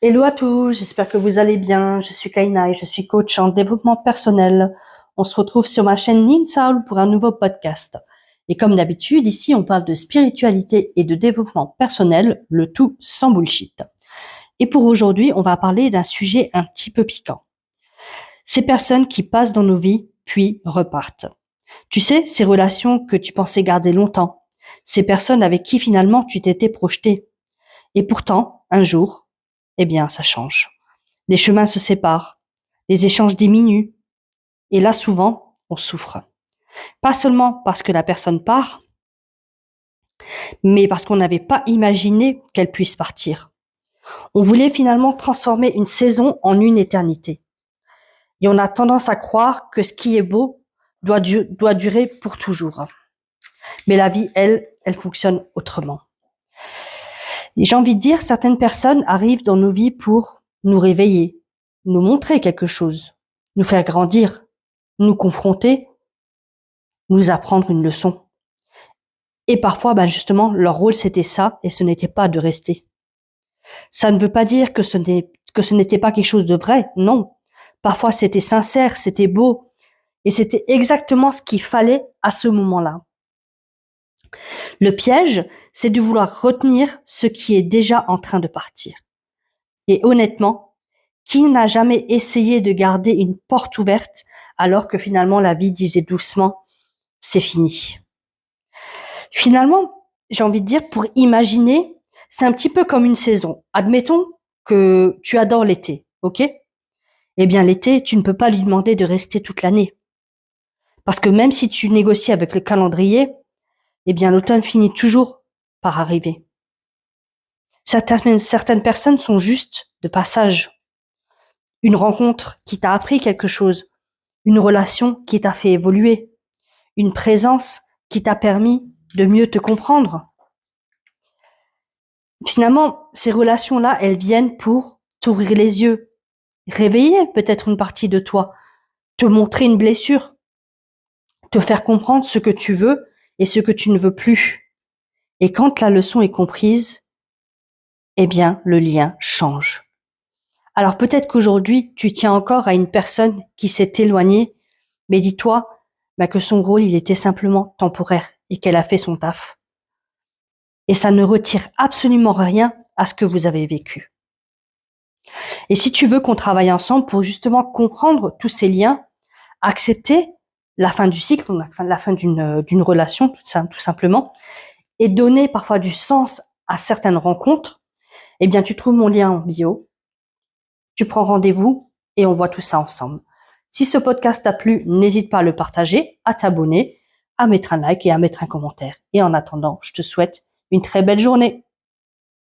Hello à tous, j'espère que vous allez bien. Je suis Kaina et je suis coach en développement personnel. On se retrouve sur ma chaîne Ninsaul pour un nouveau podcast. Et comme d'habitude, ici, on parle de spiritualité et de développement personnel, le tout sans bullshit. Et pour aujourd'hui, on va parler d'un sujet un petit peu piquant. Ces personnes qui passent dans nos vies, puis repartent. Tu sais, ces relations que tu pensais garder longtemps. Ces personnes avec qui finalement tu t'étais projeté. Et pourtant, un jour, eh bien, ça change. Les chemins se séparent, les échanges diminuent, et là, souvent, on souffre. Pas seulement parce que la personne part, mais parce qu'on n'avait pas imaginé qu'elle puisse partir. On voulait finalement transformer une saison en une éternité. Et on a tendance à croire que ce qui est beau doit durer pour toujours. Mais la vie, elle fonctionne autrement. Et j'ai envie de dire, certaines personnes arrivent dans nos vies pour nous réveiller, nous montrer quelque chose, nous faire grandir, nous confronter, nous apprendre une leçon. Et parfois, justement, leur rôle c'était ça, et ce n'était pas de rester. Ça ne veut pas dire que ce n'était pas quelque chose de vrai, non. Parfois c'était sincère, c'était beau, et c'était exactement ce qu'il fallait à ce moment-là. Le piège, c'est de vouloir retenir ce qui est déjà en train de partir. Et honnêtement, qui n'a jamais essayé de garder une porte ouverte alors que finalement la vie disait doucement « c'est fini ». Finalement, j'ai envie de dire, pour imaginer, c'est un petit peu comme une saison. Admettons que tu adores l'été, ok? Eh bien, l'été, tu ne peux pas lui demander de rester toute l'année. Parce que même si tu négocies avec le calendrier, eh bien, l'automne finit toujours par arriver. Certaines personnes sont juste de passage. Une rencontre qui t'a appris quelque chose, une relation qui t'a fait évoluer, une présence qui t'a permis de mieux te comprendre. Finalement, ces relations-là, elles viennent pour t'ouvrir les yeux, réveiller peut-être une partie de toi, te montrer une blessure, te faire comprendre ce que tu veux et ce que tu ne veux plus. Et quand la leçon est comprise, eh bien, le lien change. Alors peut-être qu'aujourd'hui, tu tiens encore à une personne qui s'est éloignée, mais dis-toi que son rôle, il était simplement temporaire et qu'elle a fait son taf. Et ça ne retire absolument rien à ce que vous avez vécu. Et si tu veux qu'on travaille ensemble pour justement comprendre tous ces liens, accepter la fin du cycle, la fin d'une relation, tout simplement, et donner parfois du sens à certaines rencontres, eh bien, tu trouves mon lien en bio, tu prends rendez-vous et on voit tout ça ensemble. Si ce podcast t'a plu, n'hésite pas à le partager, à t'abonner, à mettre un like et à mettre un commentaire. Et en attendant, je te souhaite une très belle journée.